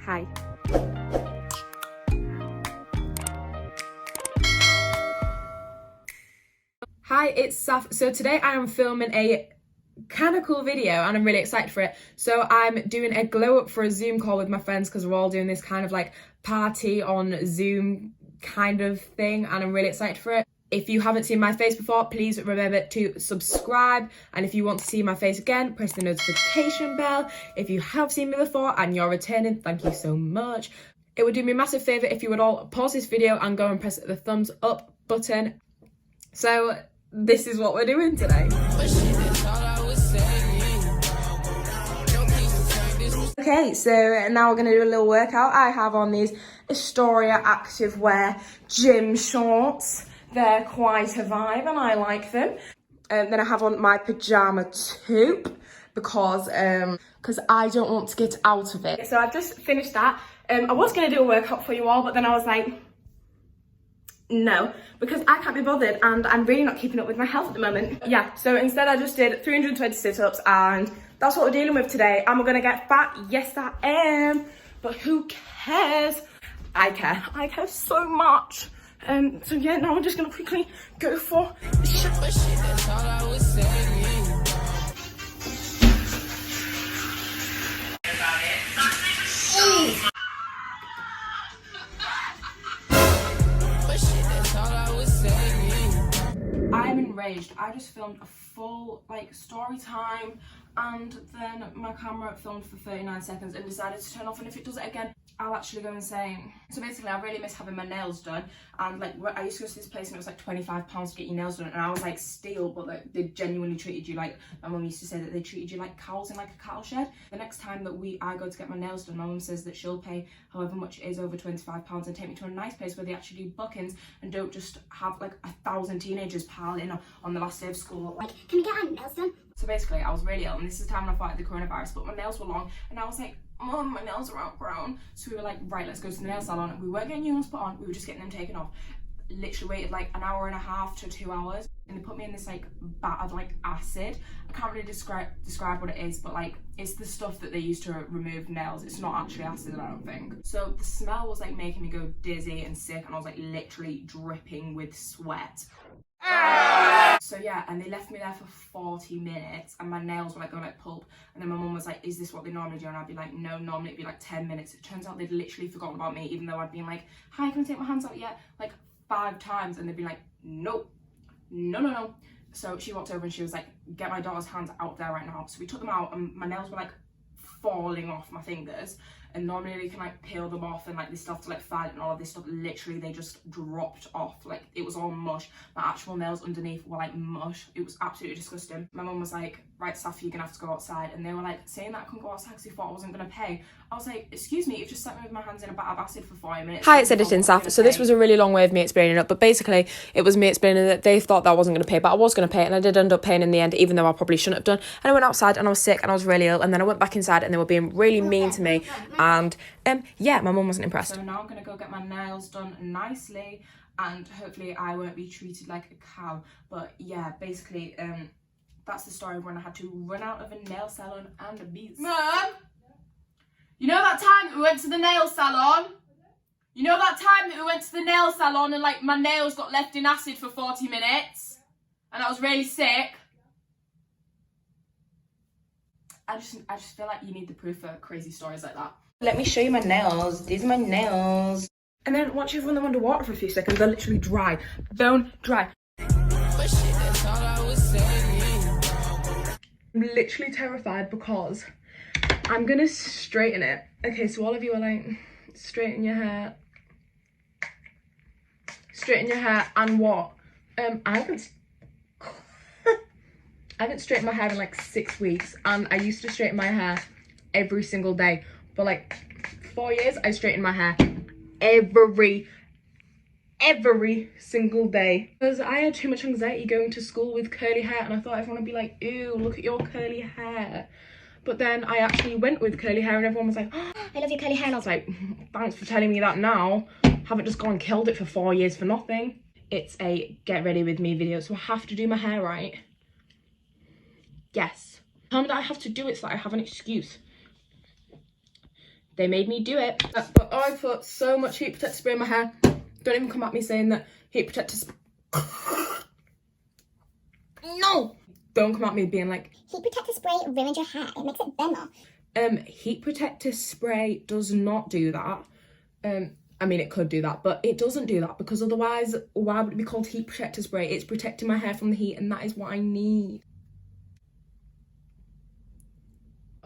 Hi. Hi, it's Saf. So today I am filming a kind of cool video and I'm really excited for it. So I'm doing a glow up for a Zoom call with my friends because we're all doing this kind of like party on Zoom kind of thing and I'm really excited for it. If you haven't seen my face before, please remember to subscribe, and if you want to see my face again, press the notification bell. If you have seen me before and you're returning, thank you so much. It would do me a massive favour if you would all pause this video and go and press the thumbs up button. So this is what we're doing today. Okay, so now we're going to do a little workout. I have on these Astoria Activewear gym shorts. They're quite a vibe and I like them. Then I have on my pyjama tube because I don't want to get out of it. So I've just finished that. I was going to do a workout for you all, but then I was like, no, because I can't be bothered and I'm really not keeping up with my health at the moment. Yeah, so instead I just did 320 sit-ups and that's what we're dealing with today. Am I gonna get fat? Yes, I am, but who cares? I care so much. So yeah, now I'm just gonna quickly go for shit. That's all I was saying. I'm enraged. I just filmed a full like story time and then my camera filmed for 39 seconds and decided to turn off, and if it does it again I'll actually go insane. So basically I really miss having my nails done, and like I used to go to this place and it was like £25 to get your nails done and I was like steal, but like they genuinely treated you like, my mum used to say that they treated you like cows in like a cattle shed. The next time that I go to get my nails done, my mum says that she'll pay however much it is over £25 and take me to a nice place where they actually do bookings and don't just have like 1,000 teenagers pile in on the last day of school. Like, can we get our nails done? So basically I was really ill and this is the time when I fought the coronavirus, but my nails were long and I was like, Mum, my nails are outgrown. So we were like, right, let's go to the nail salon. We weren't getting new ones put on, we were just getting them taken off. Literally waited like an hour and a half to 2 hours and they put me in this like vat of like acid. I can't really describe what it is, but like it's the stuff that they use to remove nails. It's not actually acid, I don't think. So the smell was like making me go dizzy and sick and I was like literally dripping with sweat. So yeah, and they left me there for 40 minutes and my nails were like going like pulp, and then my mum was like, is this what they normally do? And I'd be like, no, normally it'd be like 10 minutes. It turns out they'd literally forgotten about me, even though I'd been like, hi, can I take my hands out yet? Like 5 times, and they'd be like, nope, no. So she walked over and she was like, get my daughter's hands out there right now. So we took them out and my nails were like falling off my fingers, and normally they can like peel them off and like they still have to like file it and all of this stuff. Literally they just dropped off, like it was all mush. My actual nails underneath were like mush. It was absolutely disgusting. My mum was like, right, Safi, you're gonna have to go outside, and they were like saying that I couldn't go outside because they thought I wasn't gonna pay. I was like, excuse me, you've just sat me with my hands in a vat of acid for 40 minutes. Hi, it's Editing Saf. So this was a really long way of me explaining it, but basically it was me explaining that they thought that I wasn't going to pay, but I was going to pay, and I did end up paying in the end, even though I probably shouldn't have done. And I went outside and I was sick and I was really ill, and then I went back inside and they were being really mean to me, and yeah, my mum wasn't impressed. So now I'm gonna go get my nails done nicely and hopefully I won't be treated like a cow. But yeah, basically that's the story of when I had to run out of a nail salon and a beat. Mum, you know that time that we went to the nail salon? You know that time that we went to the nail salon and like my nails got left in acid for 40 minutes and I was really sick? I just feel like you need the proof for crazy stories like that. Let me show you my nails. These are my nails. And then once you've run them under water for a few seconds, they're literally dry. Bone dry. I'm literally terrified because I'm gonna straighten it. Okay, so all of you are like, straighten your hair. Straighten your hair and what? I haven't straightened my hair in like 6 weeks, and I used to straighten my hair every single day. For like 4 years, I straightened my hair every single day. Because I had too much anxiety going to school with curly hair, and I thought everyone would be like, ew, look at your curly hair. But then I actually went with curly hair and everyone was like, oh, I love your curly hair. And I was like, thanks for telling me that now. Haven't just gone and killed it for 4 years for nothing. It's a get ready with me video, so I have to do my hair right. Yes. Tell me that I have to do it so that I have an excuse. They made me do it. But I put so much heat protector spray in my hair. Don't even come at me saying that heat protector No! Don't come at me being like, heat protector spray ruins your hair. It makes it burn more. Heat protector spray does not do that. I mean, it could do that, but it doesn't do that, because otherwise, why would it be called heat protector spray? It's protecting my hair from the heat, and that is what I need.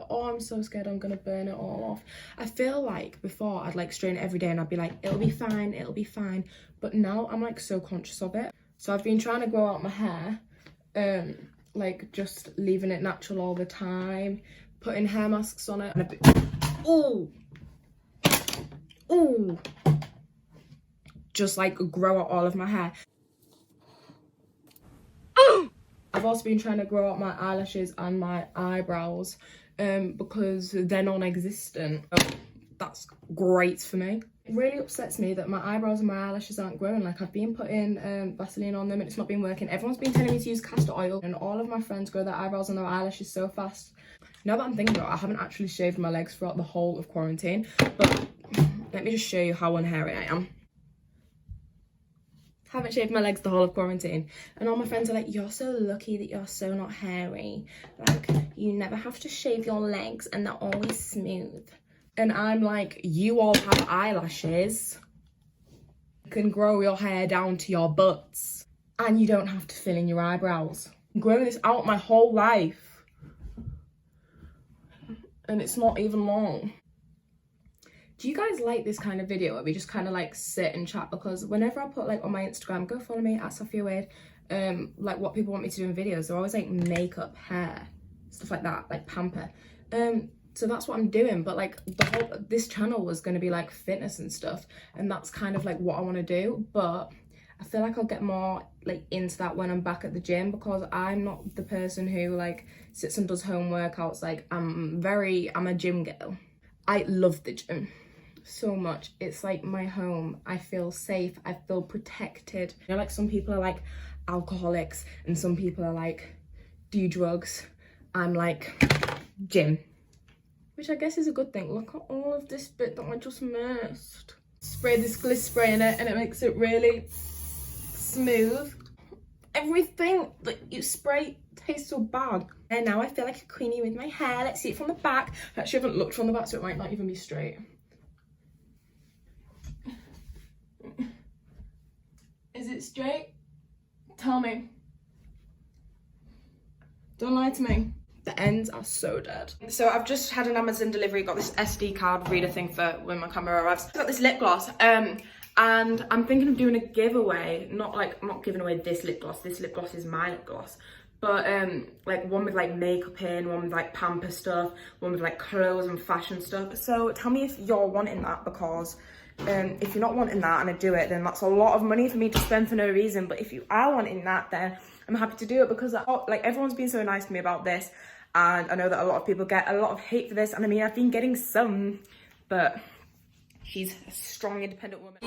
Oh, I'm so scared I'm gonna burn it all off. I feel like before I'd like strain it every day and I'd be like, it'll be fine, it'll be fine. But now I'm like so conscious of it. So I've been trying to grow out my hair, like just leaving it natural all the time, putting hair masks on it, and a bit. Oh, oh, just like grow out all of my hair. I've also been trying to grow out my eyelashes and my eyebrows, because they're non-existent. That's great for me. It really upsets me that my eyebrows and my eyelashes aren't growing. Like, I've been putting Vaseline on them and it's not been working. Everyone's been telling me to use castor oil, and all of my friends grow their eyebrows and their eyelashes so fast. Now that I'm thinking about it, I haven't actually shaved my legs throughout the whole of quarantine, but let me just show you how unhairy I am. Haven't shaved my legs the whole of quarantine, and all my friends are like, you're so lucky that you're so not hairy, like you never have to shave your legs and they're always smooth. And I'm like, you all have eyelashes, you can grow your hair down to your butts and you don't have to fill in your eyebrows. I'm growing this out my whole life and it's not even long. Do you guys like this kind of video where we just kind of like sit and chat? Because whenever I put like on my Instagram, go follow me at Sophia Wade, like what people want me to do in videos, they're always like makeup, hair, stuff like that, like pamper. So that's what I'm doing. But like this channel was going to be like fitness and stuff, and that's kind of like what I want to do. But I feel like I'll get more like into that when I'm back at the gym, because I'm not the person who like sits and does home workouts. Like I'm a gym girl. I love the gym so much. It's like my home. I feel safe, I feel protected. You know, like some people are like alcoholics and some people are like do drugs. I'm like gym, which I guess is a good thing. Look at all of this bit that I just missed. Spray this gliss spray in it and it makes it really smooth. Everything that you spray tastes so bad. And now I feel like a queenie with my hair. Let's see it from the back. I actually haven't looked from the back, so it might not even be straight. Is it straight? Tell me. Don't lie to me. The ends are so dead. So I've just had an Amazon delivery, got this SD card reader thing for when my camera arrives. I've got this lip gloss, and I'm thinking of doing a giveaway. Not giving away this lip gloss. This lip gloss is my lip gloss. But like one with like makeup in, one with like pamper stuff, one with like clothes and fashion stuff. So tell me if you're wanting that, because if you're not wanting that and I do it, then that's a lot of money for me to spend for no reason. But if you are wanting that, then I'm happy to do it, because like everyone's been so nice to me about this, and I know that a lot of people get a lot of hate for this, and I mean I've been getting some, but she's a strong, independent woman.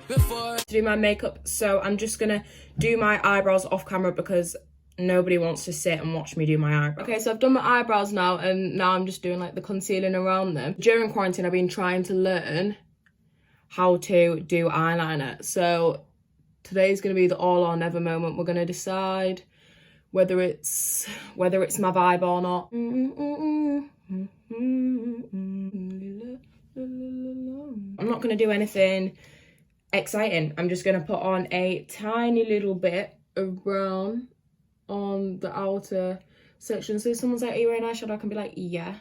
To do my makeup, so I'm just gonna do my eyebrows off camera because nobody wants to sit and watch me do my eyebrows. Okay, so I've done my eyebrows now, and now I'm just doing like the concealing around them. During quarantine, I've been trying to learn how to do eyeliner. So today's gonna be the all or never moment. We're gonna decide whether it's my vibe or not. I'm not gonna do anything exciting. I'm just gonna put on a tiny little bit of brown on the outer section. So if someone's like, are you wearing eyeshadow? I can be like, yeah.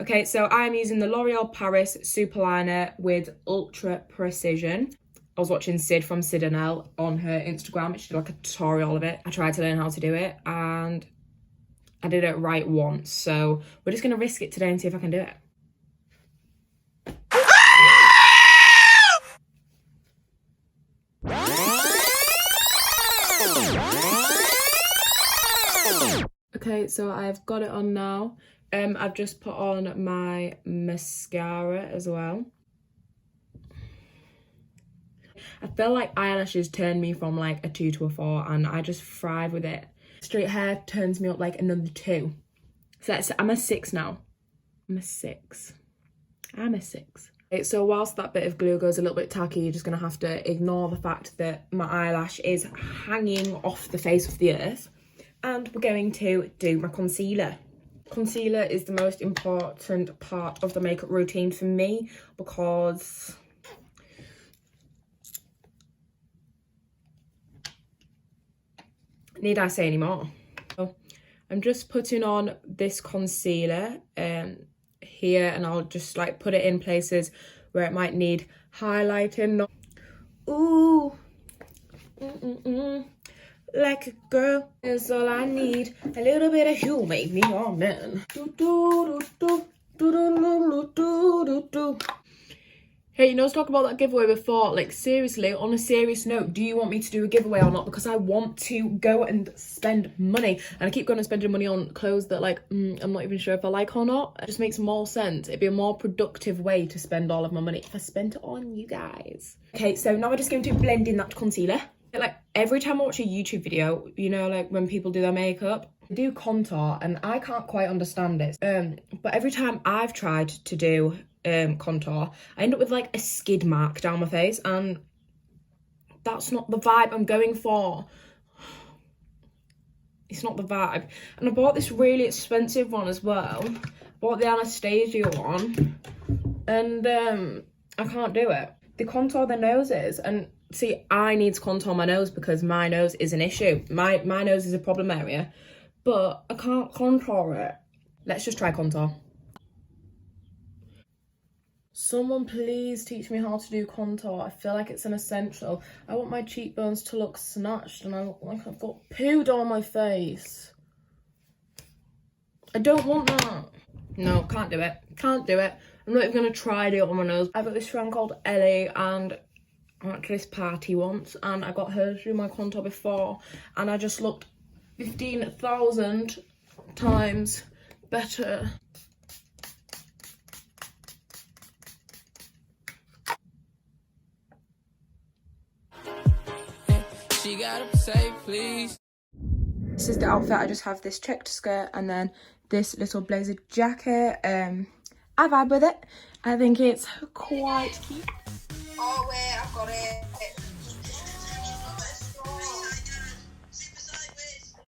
Okay, so I'm using the L'Oreal Paris Super Liner with Ultra Precision. I was watching Sid from Sid and Elle on her Instagram. She did like a tutorial of it. I tried to learn how to do it and I did it right once. So we're just gonna risk it today and see if I can do it. Okay, so I've got it on now. I've just put on my mascara as well. I feel like eyelashes turn me from like a 2 to a 4, and I just thrive with it. Straight hair turns me up like another 2. So I'm a 6 now. I'm a 6. I'm a 6. So whilst that bit of glue goes a little bit tacky, you're just going to have to ignore the fact that my eyelash is hanging off the face of the earth. And we're going to do my concealer. Concealer is the most important part of the makeup routine for me because need I say any more? So I'm just putting on this concealer here, and I'll just like put it in places where it might need highlighting. Ooh, like a girl is all I need. A little bit of you make me all man. Hey, you know, I was talking about that giveaway before. Like, seriously, on a serious note, do you want me to do a giveaway or not? Because I want to go and spend money. And I keep going and spending money on clothes that, like, I'm not even sure if I like or not. It just makes more sense. It'd be a more productive way to spend all of my money if I spent it on you guys. Okay, so now we're just going to blend in that concealer. Like, every time I watch a YouTube video, you know, like, when people do their makeup, they do contour, and I can't quite understand it. But every time I've tried to do contour, I end up with like a skid mark down my face, and that's not the vibe I'm going for. It's not the vibe. And I bought this really expensive one as well. Bought the Anastasia one, and I can't do it. They contour their noses, and see, I need to contour my nose because my nose is an issue. My nose is a problem area, but I can't contour it. Let's just try contour. Someone please teach me how to do contour. I feel like it's an essential. I want my cheekbones to look snatched and I look like I've got poo on my face. I don't want that. No, can't do it. Can't do it. I'm not even going to try to do it on my nose. I've got this friend called Ellie, and I went to this party once and I got her to do my contour before, and I just looked 15,000 times better. She gotta say please. This is the outfit. I just have this checked skirt and then this little blazer jacket. I vibe with it. I think it's quite cute. Oh wait, I've got it.